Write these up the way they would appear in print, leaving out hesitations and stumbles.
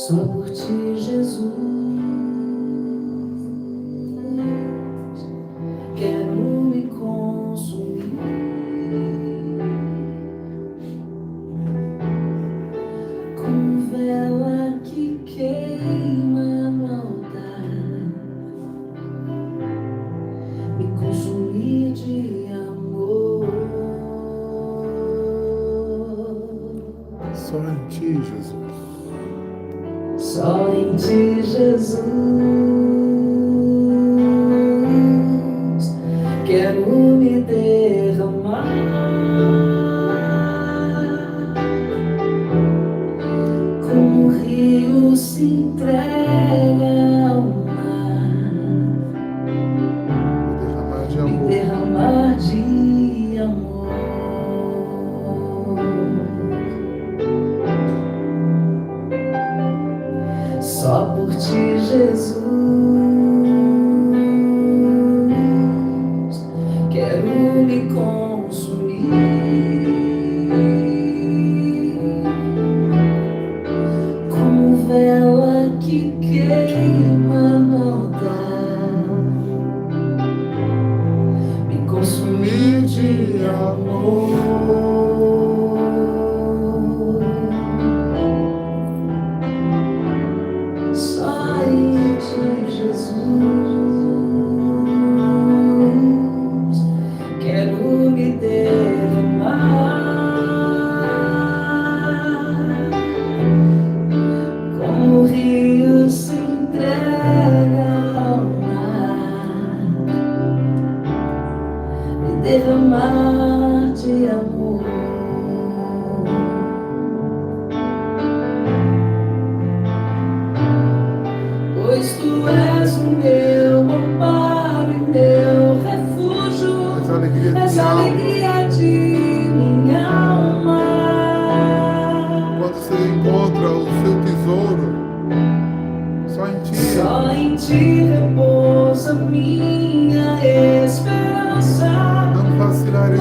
Só por ti, Jesus, quero me consumir. Com vela que queima no altar, me consumir de amor. Só em ti, Jesus. Só em ti, Jesus, quero me derramar. Como o rio se entrega ao mar, me derramar de amor. Só por ti, Jesus, quero me consumir. Como vela que queima no altar, me consumir de amor. Só em ti, Jesus, quero me derramar. Como o rio se entrega ao mar, me derramar de amor. Pois tu és o meu amparo e meu refúgio, és a alegria de minha alma. Quando você encontra o seu tesouro, só em ti repousa minha esperança. Não vacilarei,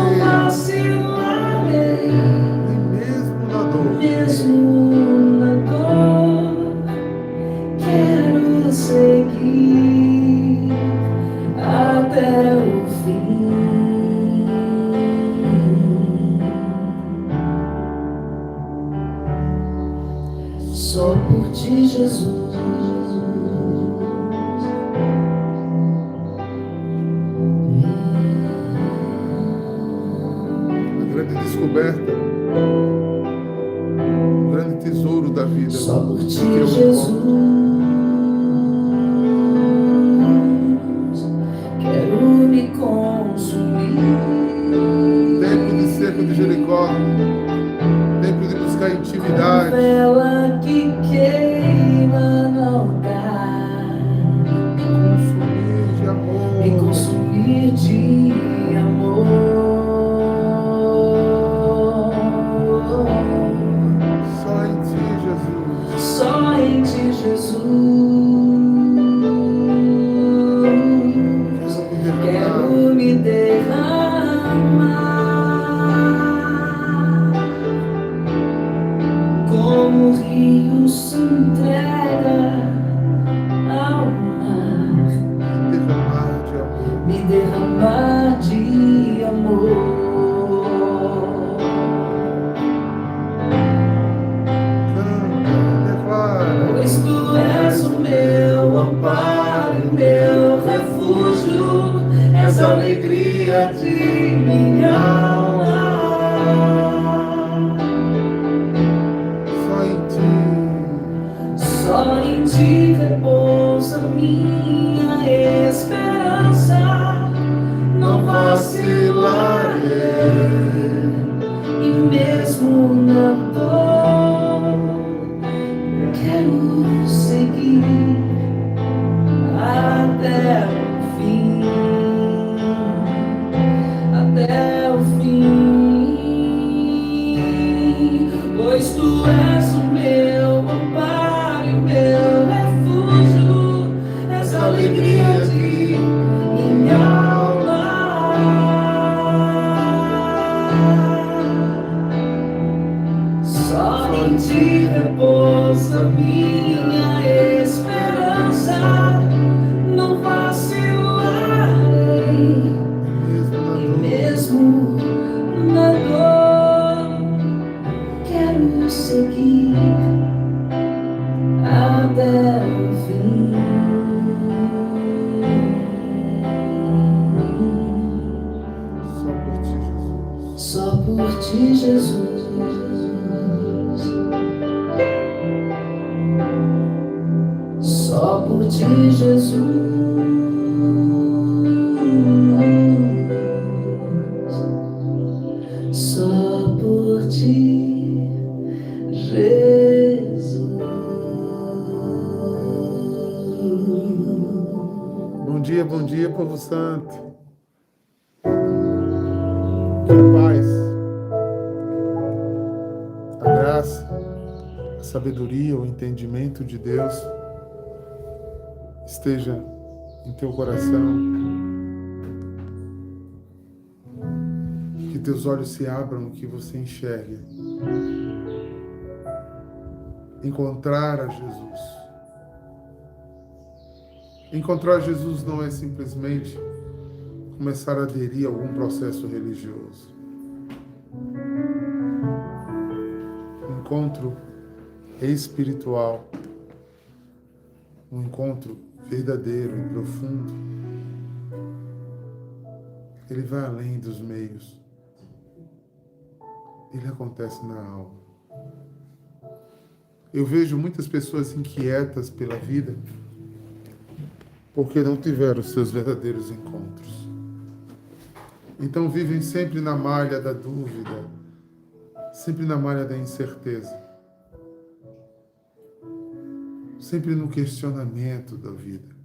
mesmo na dor, quero seguir até o fim. Só por ti, Jesus, a grande descoberta, o grande tesouro da vida. Só por ti, Jesus, quero me consumir. Tempo de cerco de Jericó, tempo de buscar intimidade. Como vela que queima no altar, me consumir de amor. Só em ti, Jesus. Só em ti, Jesus, quero me derramar. Como o rio se entrega ao mar, me derramar de amor. Pois tu és o meu amparo e meu refúgio, és a alegria de minha alma. Só em ti repousa minha esperança. Não vacilarei, e mesmo na dor, quero seguir até o fim, até o fim. Pois tu és o meu amparo e meu refúgio, és a alegria de minha alma. Só em ti repousa minha Só por ti, Jesus. Só por ti, Jesus. Só por ti, Jesus. Bom dia, povo santo. Que a paz, a graça, a sabedoria, o entendimento de Deus esteja em teu coração. Que teus olhos se abram, que você enxergue. Encontrar a Jesus. Encontrar Jesus não é simplesmente começar a aderir a algum processo religioso. Encontro espiritual, um encontro verdadeiro e profundo, ele vai além dos meios. Ele acontece na alma. Eu vejo muitas pessoas inquietas pela vida porque não tiveram seus verdadeiros encontros. Então vivem sempre na malha da dúvida, sempre na malha da incerteza, sempre no questionamento da vida.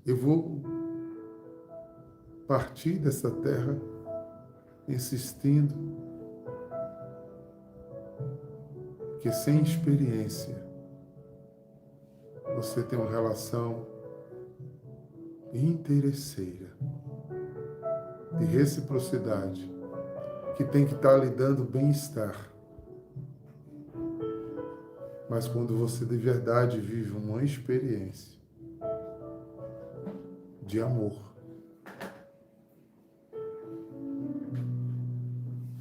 Eu vou partir dessa terra insistindo que sem experiência você tem uma relação interesseira, de reciprocidade, que tem que estar lhe dando bem-estar. Mas quando você de verdade vive uma experiência de amor,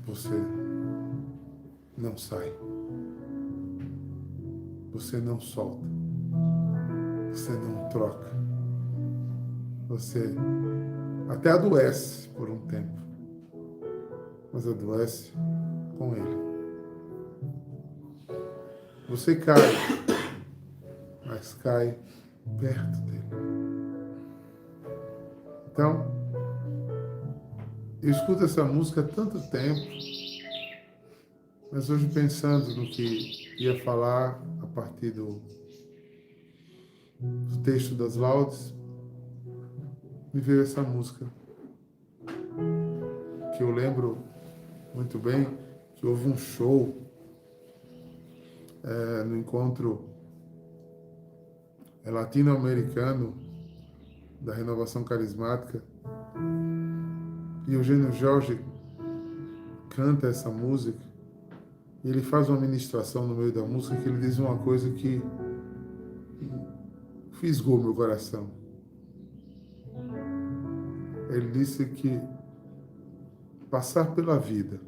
você não sai, você não solta, você não troca, você até adoece por um tempo, mas adoece com ele. Você cai, mas cai perto dele. Então, eu escuto essa música há tanto tempo, mas hoje pensando no que ia falar a partir do texto das laudes, me veio essa música, que eu lembro muito bem, que houve um show no encontro latino-americano da Renovação Carismática, e Eugênio Jorge canta essa música, e ele faz uma ministração no meio da música que ele diz uma coisa que fisgou meu coração. Ele disse que passar pela vida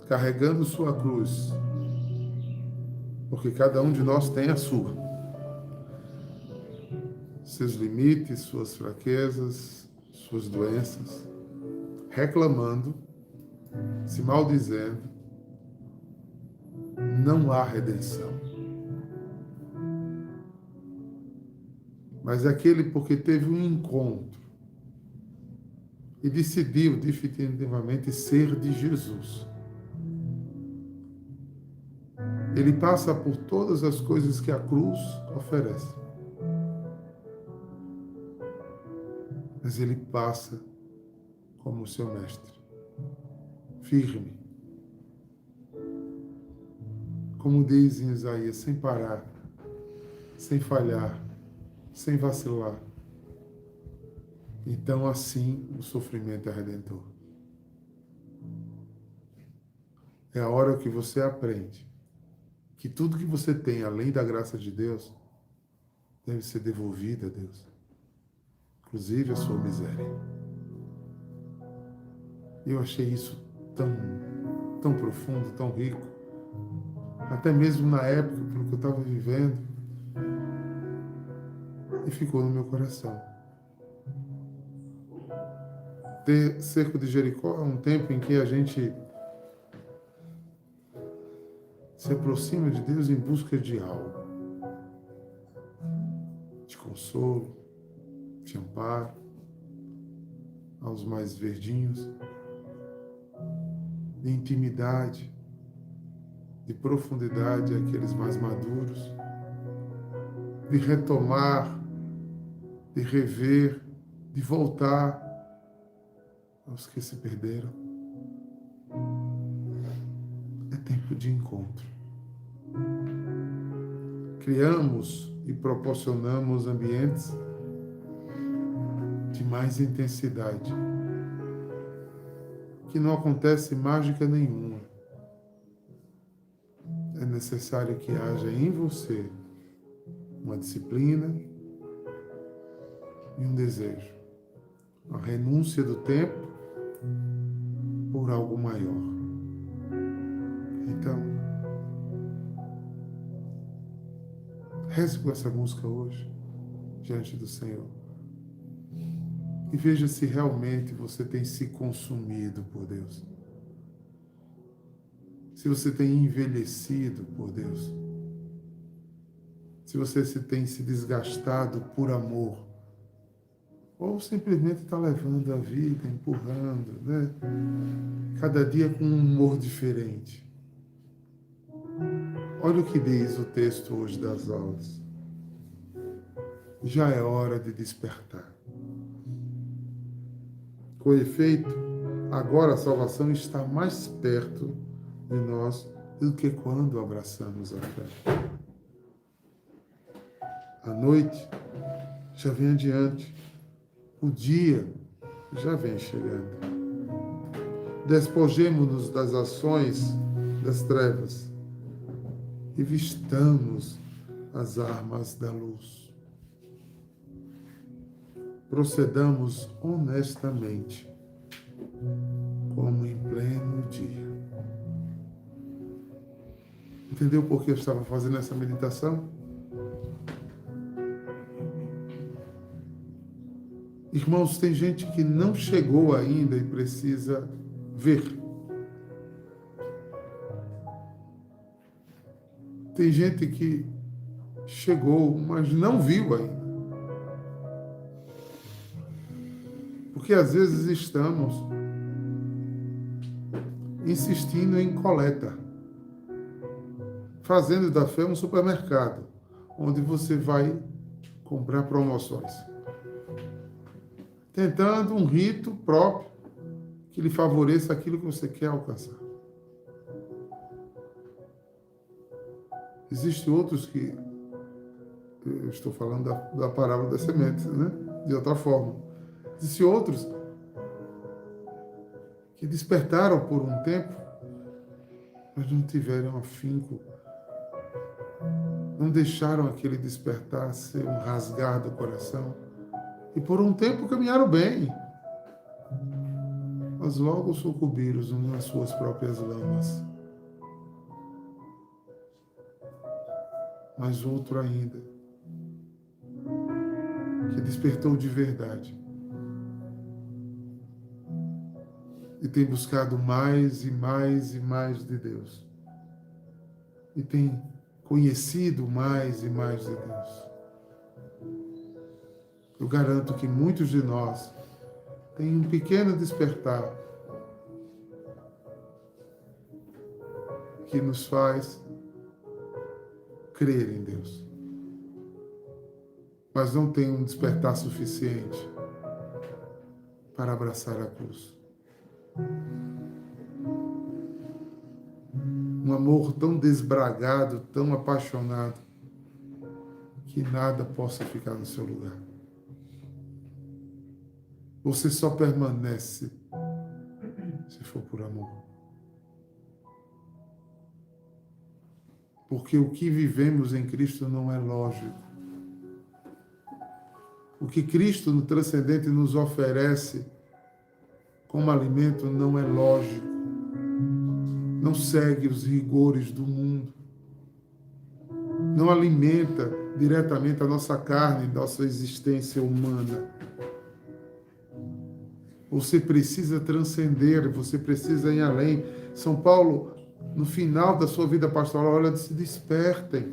carregando sua cruz, porque cada um de nós tem a sua, seus limites, suas fraquezas, suas doenças, reclamando, se maldizendo, não há redenção. Mas aquele porque teve um encontro e decidiu definitivamente ser de Jesus, ele passa por todas as coisas que a cruz oferece. Mas ele passa como seu mestre, firme. Como diz em Isaías, sem parar, sem falhar, sem vacilar. Então, assim, o sofrimento é redentor. É a hora que você aprende que tudo que você tem, além da graça de Deus, deve ser devolvido a Deus, inclusive a sua miséria. Eu achei isso tão profundo, tão rico, até mesmo na época, pelo que eu estava vivendo, e ficou no meu coração. cerco de Jericó é um tempo em que a gente se aproxima de Deus em busca de algo, de consolo, de amparo aos mais verdinhos, de intimidade, de profundidade àqueles mais maduros, de retomar, de rever, de voltar aos que se perderam. É tempo de encontro. Criamos e proporcionamos ambientes de mais intensidade, que não acontece mágica nenhuma. É necessário que haja em você uma disciplina e um desejo, a renúncia do tempo por algo maior. Então, reze com essa música hoje, diante do Senhor. E veja se realmente você tem se consumido por Deus. Se você tem envelhecido por Deus. Se você tem se desgastado por amor. Ou simplesmente está levando a vida, empurrando, né? Cada dia com um humor diferente. Olha o que diz o texto hoje das aulas. Já é hora de despertar. Com efeito, agora a salvação está mais perto de nós do que quando abraçamos a fé. A noite já vem adiante. O dia já vem chegando. Despojemo-nos das ações das trevas e vistamos as armas da luz. Procedamos honestamente, como em pleno dia. Entendeu por que eu estava fazendo essa meditação? Irmãos, tem gente que não chegou ainda e precisa ver. Tem gente que chegou, mas não viu ainda. Porque às vezes estamos insistindo em coleta, fazendo da fé um supermercado, onde você vai comprar promoções. Tentando um rito próprio que lhe favoreça aquilo que você quer alcançar. Existem outros que, eu estou falando da parábola das sementes, né? De outra forma. Existem outros que despertaram por um tempo, mas não tiveram afinco, não deixaram aquele despertar ser um rasgar do coração, e por um tempo caminharam bem, mas logo sucumbiram nas suas próprias lamas. Mas outro ainda, que despertou de verdade, e tem buscado mais e mais e mais de Deus. E tem conhecido mais e mais de Deus. Eu garanto que muitos de nós têm um pequeno despertar que nos faz crer em Deus. Mas não tem um despertar suficiente para abraçar a cruz. Um amor tão desbragado, tão apaixonado, que nada possa ficar no seu lugar. Você só permanece se for por amor. Porque o que vivemos em Cristo não é lógico. O que Cristo no transcendente nos oferece como alimento não é lógico. Não segue os rigores do mundo. Não alimenta diretamente a nossa carne, nossa existência humana. Você precisa transcender, você precisa ir além. São Paulo, no final da sua vida pastoral, olha, se despertem.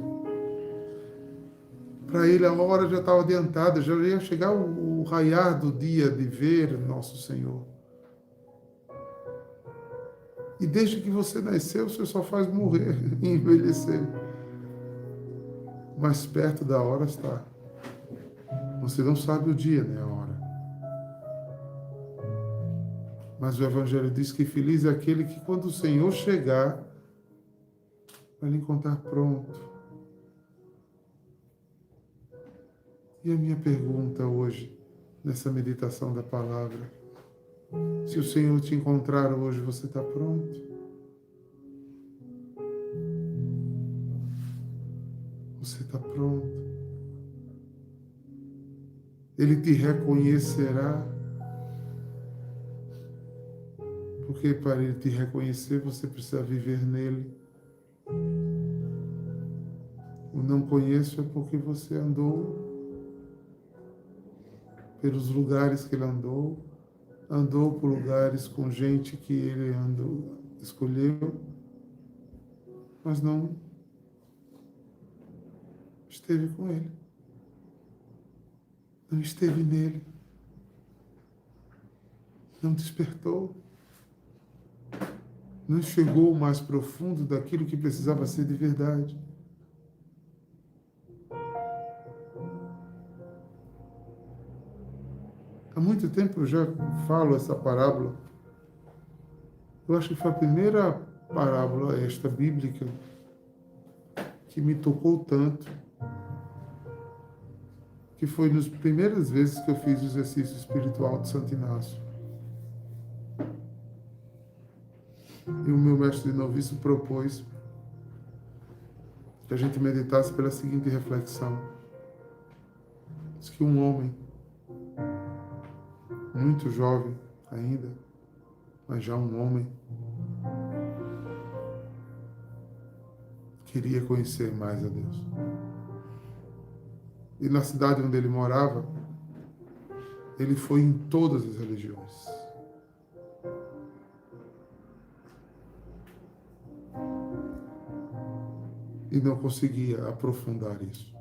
Para ele a hora já estava adiantada, já ia chegar o raiar do dia de ver nosso Senhor. E desde que você nasceu, você só faz morrer e envelhecer. Mais perto da hora está. Você não sabe o dia nem a hora. Mas o Evangelho diz que feliz é aquele que quando o Senhor chegar, vai lhe encontrar pronto. E a minha pergunta hoje, nessa meditação da palavra, se o Senhor te encontrar hoje, você está pronto? Você está pronto? Ele te reconhecerá? Porque para ele te reconhecer, você precisa viver nele. O não conheço é porque você andou pelos lugares que ele andou por lugares com gente que ele andou, escolheu, mas não esteve com ele. Não esteve nele. Não despertou. Não chegou o mais profundo daquilo que precisava ser de verdade. Há muito tempo eu já falo essa parábola. Eu acho que foi a primeira parábola, esta bíblica, que me tocou tanto, que foi nas primeiras vezes que eu fiz o exercício espiritual de Santo Inácio. E o meu mestre de noviço propôs que a gente meditasse pela seguinte reflexão. Diz que um homem, muito jovem ainda, mas já um homem, queria conhecer mais a Deus. E na cidade onde ele morava, ele foi em todas as religiões. E não conseguia aprofundar isso.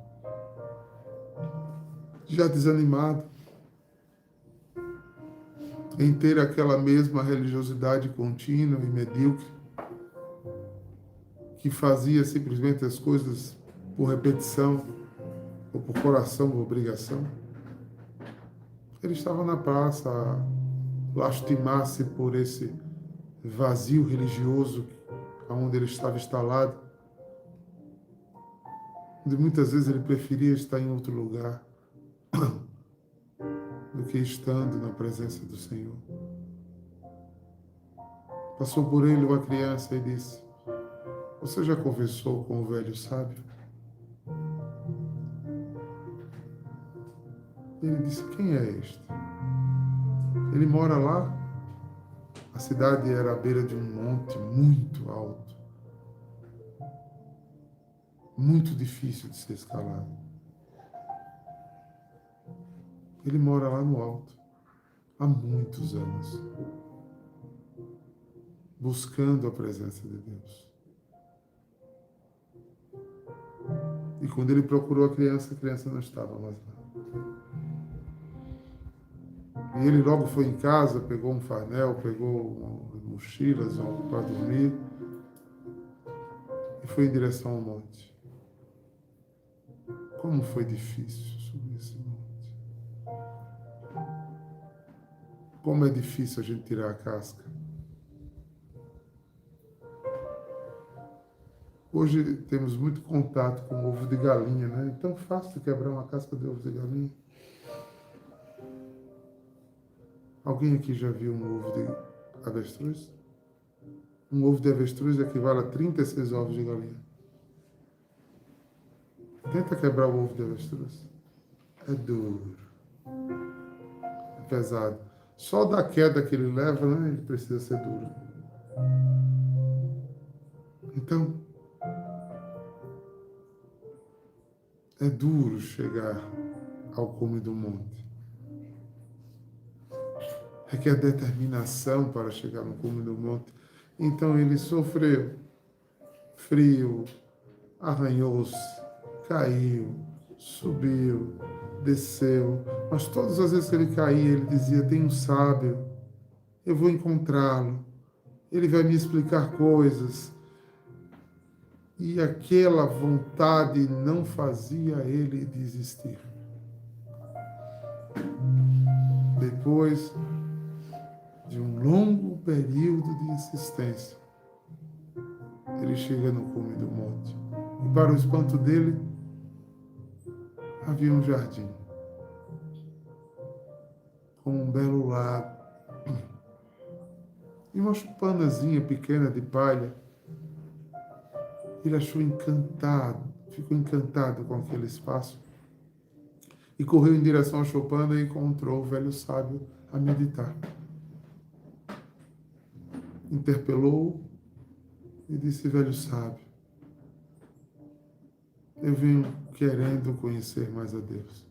Já desanimado em ter aquela mesma religiosidade contínua e medíocre, que fazia simplesmente as coisas por repetição, ou por coração ou obrigação. Ele estava na praça a lastimar-se por esse vazio religioso onde ele estava instalado, onde muitas vezes ele preferia estar em outro lugar do que estando na presença do Senhor. Passou por ele uma criança e disse: você já conversou com o velho sábio? Ele disse: quem é este? Ele mora lá. A cidade era à beira de um monte muito alto, muito difícil de ser escalado. Ele mora lá no alto, há muitos anos, buscando a presença de Deus. E quando ele procurou a criança não estava mais lá. E ele logo foi em casa, pegou um farnel, pegou mochilas para dormir e foi em direção ao monte. Como foi difícil subir esse monte. Como é difícil a gente tirar a casca. Hoje temos muito contato com ovo de galinha, né? É tão fácil quebrar uma casca de ovo de galinha. Alguém aqui já viu um ovo de avestruz? Um ovo de avestruz equivale a 36 ovos de galinha. Tenta quebrar o ovo de avestruz. É duro. É pesado. Só da queda que ele leva, né, ele precisa ser duro. Então, é duro chegar ao cume do monte. requer determinação para chegar no cume do monte. Então ele sofreu frio, arranhou-se, caiu, subiu, desceu. Mas todas as vezes que ele caía, ele dizia: tem um sábio, eu vou encontrá-lo, ele vai me explicar coisas. E aquela vontade não fazia ele desistir. Depois de um longo período de insistência, ele chega no cume do monte. E para o espanto dele, havia um jardim com um belo lago e uma chupanazinha pequena de palha. Ele achou encantado, ficou encantado com aquele espaço e correu em direção à choupana e encontrou o velho sábio a meditar. Interpelou-o e disse: velho sábio, eu venho querendo conhecer mais a Deus.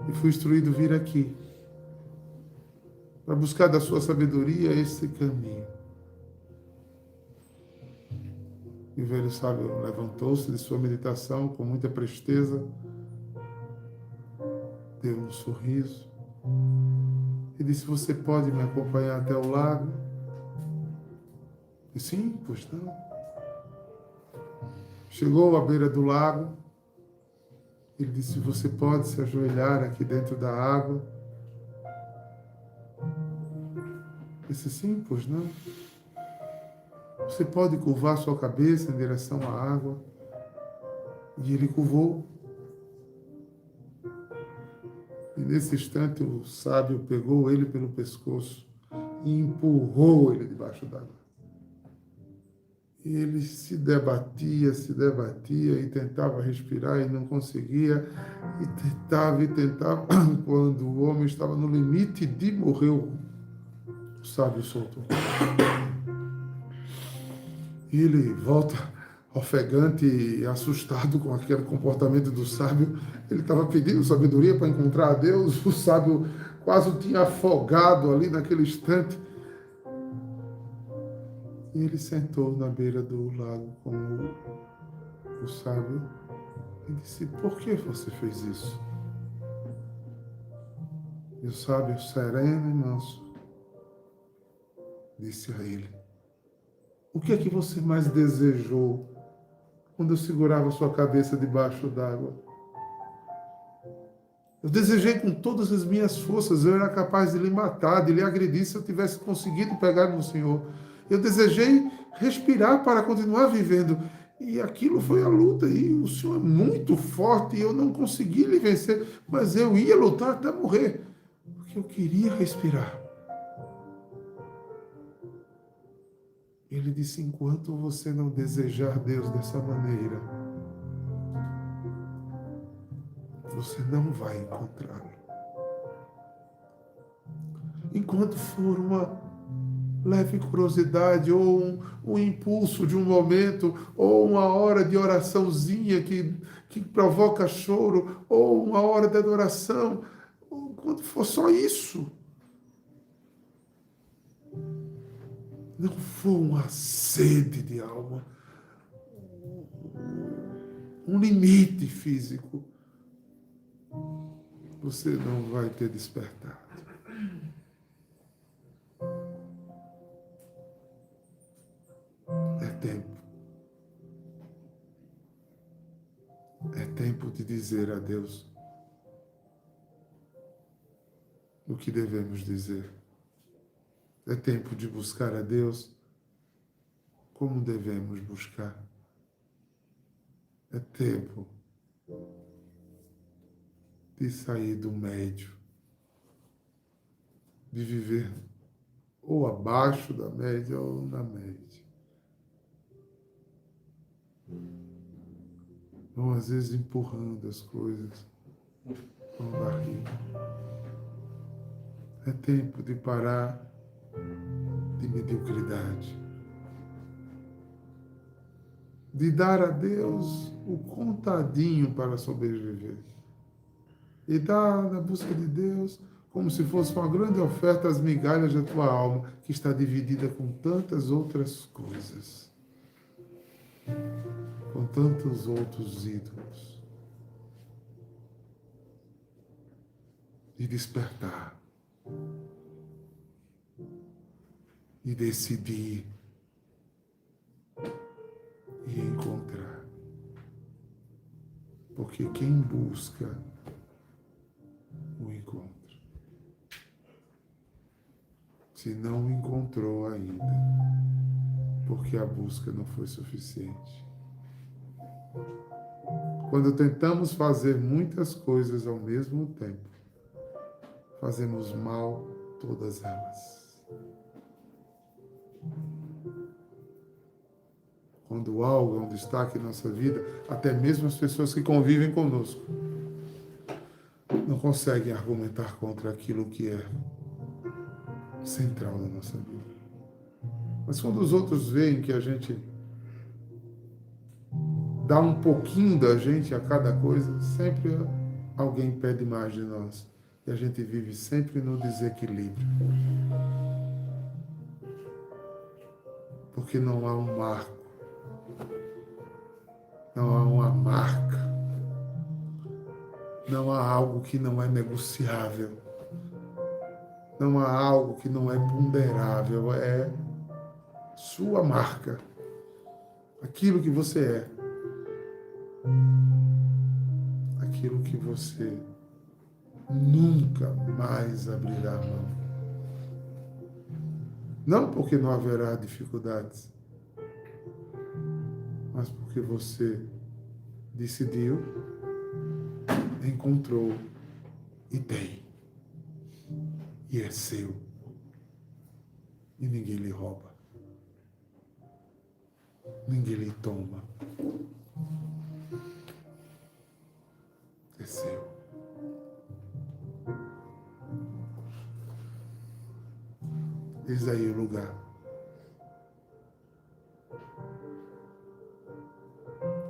E fui instruído vir aqui para buscar da sua sabedoria esse caminho. E o velho sábio levantou-se de sua meditação com muita presteza, deu um sorriso e disse: você pode me acompanhar até o lago? E sim, pois não. Chegou à beira do lago, ele disse: você pode se ajoelhar aqui dentro da água? Eu disse: sim, pois não. Você pode curvar sua cabeça em direção à água? E ele curvou. E nesse instante o sábio pegou ele pelo pescoço e empurrou ele debaixo d'água. E ele se debatia e tentava respirar e não conseguia. E tentava. Quando o homem estava no limite de morrer, o sábio soltou. E ele volta ofegante e assustado com aquele comportamento do sábio. Ele estava pedindo sabedoria para encontrar a Deus. O sábio quase o tinha afogado ali naquele instante. E ele sentou na beira do lago com o sábio e disse: por que você fez isso? E o sábio, sereno e manso, disse a ele: o que é que você mais desejou quando eu segurava sua cabeça debaixo d'água? Eu desejei com todas as minhas forças, eu era capaz de lhe matar, de lhe agredir se eu tivesse conseguido pegar no Senhor. Eu desejei respirar para continuar vivendo. E aquilo foi a luta. E o Senhor é muito forte e eu não consegui lhe vencer. Mas eu ia lutar até morrer, porque eu queria respirar. Ele disse: enquanto você não desejar Deus dessa maneira, você não vai encontrá-lo. Enquanto for uma leve curiosidade, ou um impulso de um momento, ou uma hora de oraçãozinha que provoca choro, ou uma hora de adoração, ou quando for só isso, não for uma sede de alma, um limite físico, você não vai ter despertado. É tempo. É tempo de dizer a Deus o que devemos dizer. É tempo de buscar a Deus como devemos buscar. É tempo de sair do médio, de viver ou abaixo da média ou na média. Vão às vezes empurrando as coisas com a barriga. É tempo de parar de mediocridade, de dar a Deus o contadinho para sobreviver e dar na busca de Deus como se fosse uma grande oferta às migalhas da tua alma, que está dividida com tantas outras coisas, com tantos outros ídolos. E despertar. E decidir. E encontrar. Porque quem busca, o encontra. Se não encontrou ainda, porque a busca não foi suficiente. Quando tentamos fazer muitas coisas ao mesmo tempo, fazemos mal todas elas. Quando algo é um destaque em nossa vida, até mesmo as pessoas que convivem conosco não conseguem argumentar contra aquilo que é central da nossa vida. Mas quando os outros veem que a gente dá um pouquinho da gente a cada coisa, sempre alguém pede mais de nós. E a gente vive sempre no desequilíbrio. Porque não há um marco. Não há uma marca. Não há algo que não é negociável. Não há algo que não é ponderável. É sua marca. Aquilo que você é. Aquilo que você nunca mais abrirá a mão. Não porque não haverá dificuldades, mas porque você decidiu, encontrou e tem. E é seu. E ninguém lhe rouba. Ninguém lhe toma. É seu. Eis aí o lugar.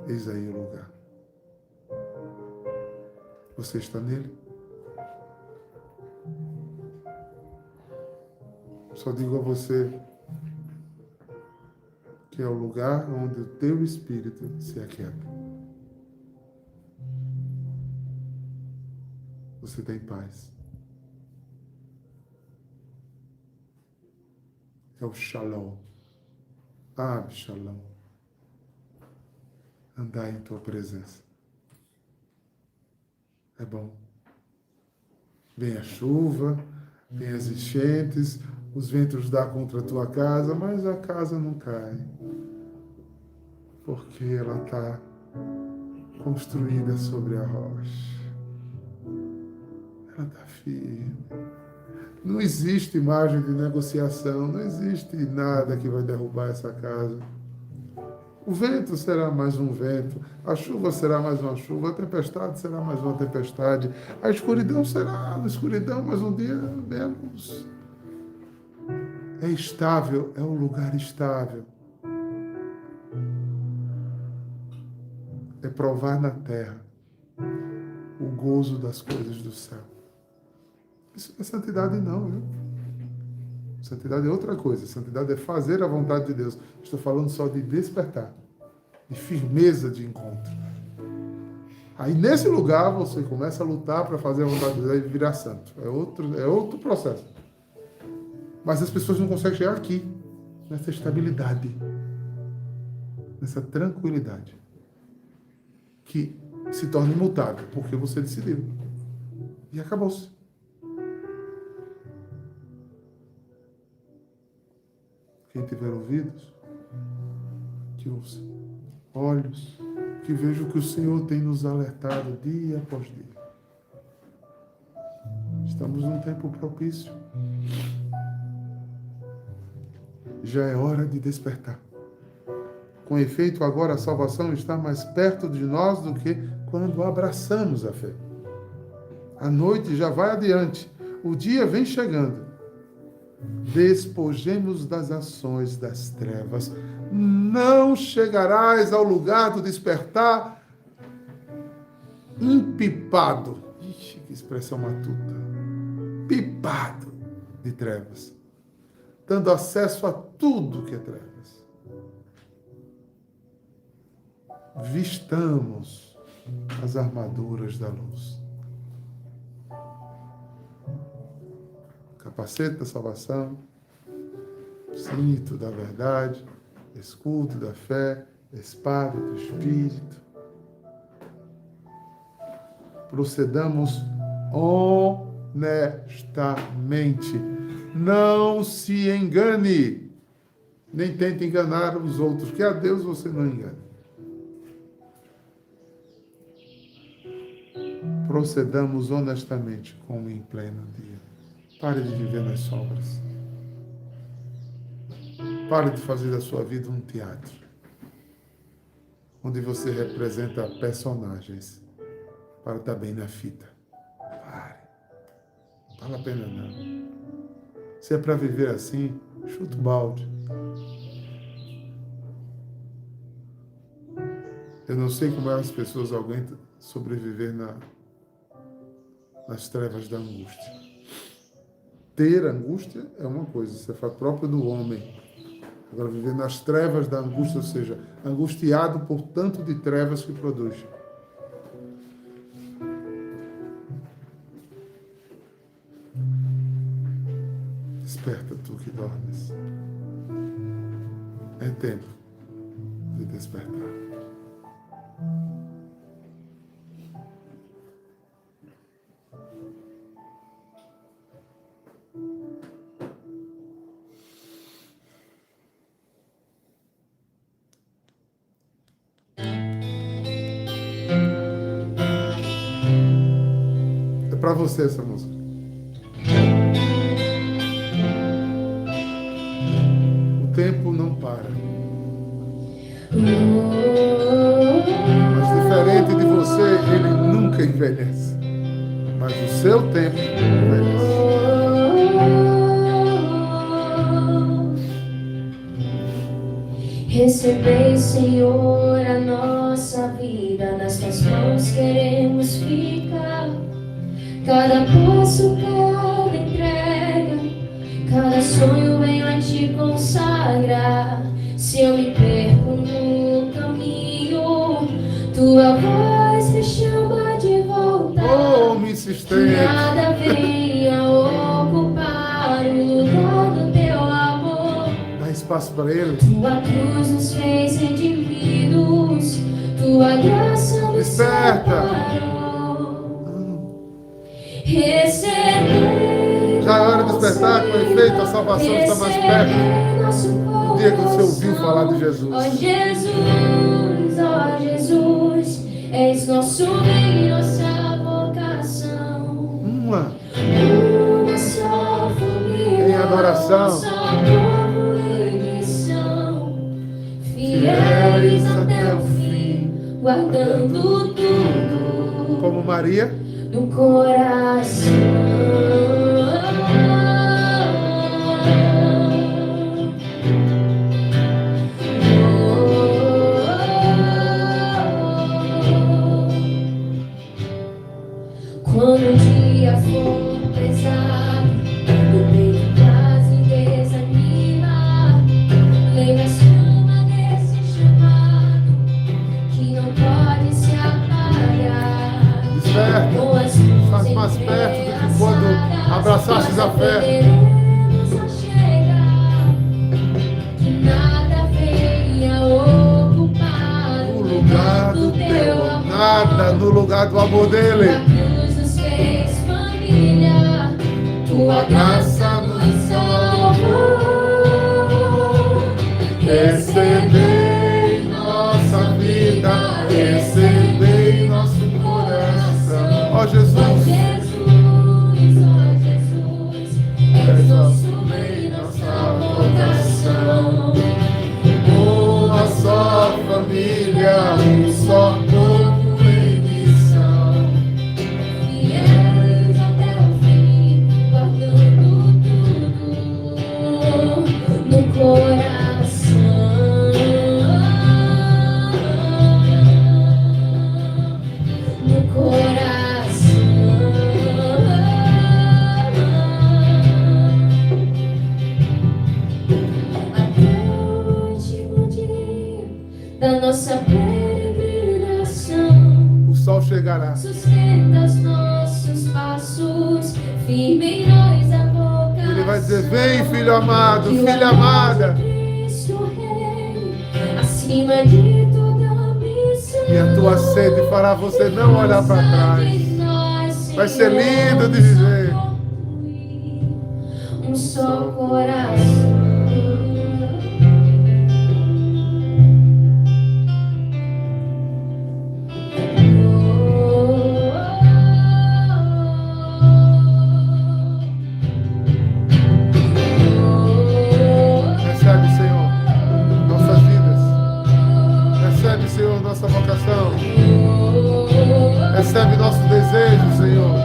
Eis aí o lugar. Você está nele? Só digo a você que é o lugar onde o teu espírito se aquieta. Você tem paz. É o Shalom. Shalom. Andar em tua presença. É bom. Vem a chuva, vem as enchentes, os ventos dão contra a tua casa, mas a casa não cai. Porque ela está construída sobre a rocha. Ela está firme. Não existe margem de negociação, não existe nada que vai derrubar essa casa. O vento será mais um vento, a chuva será mais uma chuva, a tempestade será mais uma tempestade, a escuridão será a escuridão, mas um dia menos. É estável, é um lugar estável. É provar na terra o gozo das coisas do céu. Isso não é santidade não, viu? Santidade é outra coisa. Santidade é fazer a vontade de Deus. Estou falando só de despertar, de firmeza de encontro. Aí nesse lugar você começa a lutar para fazer a vontade de Deus e virar santo. É outro processo. Mas as pessoas não conseguem chegar aqui, nessa estabilidade, nessa tranquilidade, que se torna imutável, porque você decidiu. E acabou-se. Quem tiver ouvidos, que ouça. Olhos, que veja o que o Senhor tem nos alertado dia após dia. Estamos num tempo propício. Já é hora de despertar. Com efeito, agora a salvação está mais perto de nós do que quando abraçamos a fé. A noite já vai adiante. O dia vem chegando. Despojemos das ações das trevas. Não chegarás ao lugar do despertar empipado. Ixi, que expressão matuta. empipado de trevas, dando acesso a tudo que é trevas. Vistamos as armaduras da luz. Capacete da salvação, cinto da verdade, escudo da fé, espada do Espírito. Procedamos honestamente. Não se engane, nem tente enganar os outros, que a Deus você não engana. Procedamos honestamente como em pleno dia. Pare de viver nas sombras. Pare de fazer da sua vida um teatro, onde você representa personagens para estar bem na fita. Pare. Não vale a pena não. Se é para viver assim, chuta o balde. Eu não sei como as pessoas aguentam sobreviver nas trevas da angústia. Ter angústia é uma coisa, isso é próprio do homem. Agora, viver nas trevas da angústia, ou seja, angustiado por tanto de trevas que produz. Desperta tu que dormes. É tempo de despertar. É para você essa música. O tempo não para. Mas diferente de você, ele nunca envelhece. Mas o seu tempo envelhece. Recebei, Senhor, a nossa vida, nas tuas mãos queremos ficar. Cada passo, cada entrega, cada sonho venho a te consagrar. Se eu me perco no caminho, tua voz me chama de volta. Oh, me insistente. Nada venha ocupar o lugar do teu amor. Dá espaço para ele. Tua cruz nos fez redimidos, tua graça nos separou. Recebei. Já é hora de despertar, com efeito, a salvação está mais perto. No dia que você ouviu falar de Jesus. Ó Jesus, és nosso bem, nossa vocação. Uma só família, em adoração. só povo em missão. Fiéis até o fim, guardando tudo Como Maria. no coração. Quando o dia for pesado, o peito quase desanima, lembra uma desse chamado que não pode se apagar. Desperta. Estás mais perto do que quando abraçastes a fé. Que nada venha ocupar No lugar do teu amor. Nada no lugar do amor dele. Tua graça nos salvou. Recebei nossa vida, recebei nosso coração. Ó Jesus, és nosso bem, nossa vocação. uma só família, um só corpo em missão. nossa peregrinação. O sol chegará. Sustenta os nossos passos, firme em nós a vocação. Ele vai dizer: vem, filho amado, Que o filha amor amada. de Cristo Rei, acima de toda missão. E a tua sede fará você não olhar para trás. Vai ser lindo de viver. Um só coração. Recebe, Senhor, nossas vidas. Recebe, Senhor, nossa vocação. Recebe nosso desejo, Senhor.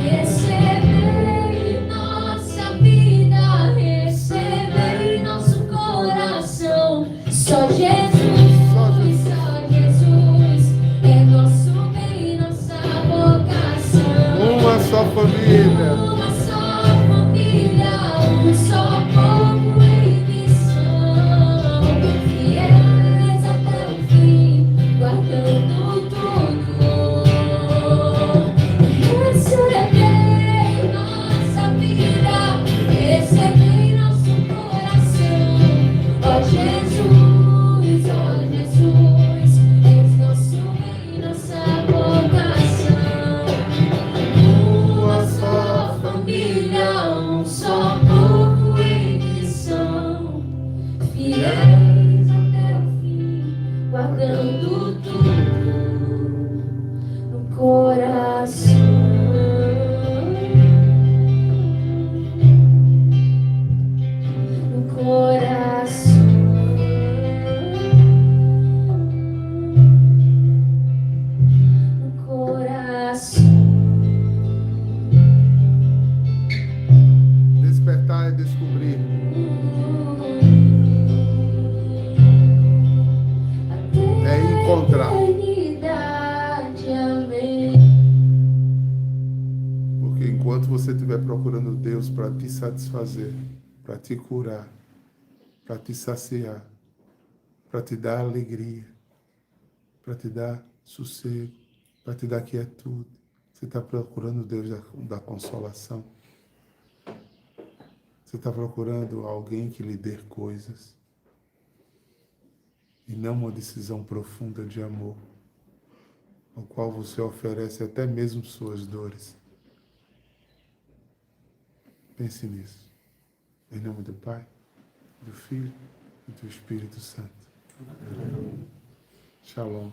Recebei nossa vida, recebei nosso coração. Só Jesus, só Jesus é nosso bem, nossa vocação. Uma só família. Uma só família, um só povo em missão. Fiéis até o fim, guardando tudo. Recebei nossa vida, recebei nosso coração. Ó Jesus, és nosso bem, nossa vocação. Uma só família, um só povo em missão. Fiéis até o fim, guardando tudo no coração. No coração. No coração. Despertar e descobrir. É encontrar. Porque enquanto você estiver procurando Deus para te satisfazer, para te curar, para te saciar, para te dar alegria, para te dar sossego, para te dar quietude, você está procurando Deus da consolação. Você está procurando alguém que lhe dê coisas e não uma decisão profunda de amor, ao qual você oferece até mesmo suas dores. Pense nisso. Em nome do Pai, do Filho e do Espírito Santo. Shalom.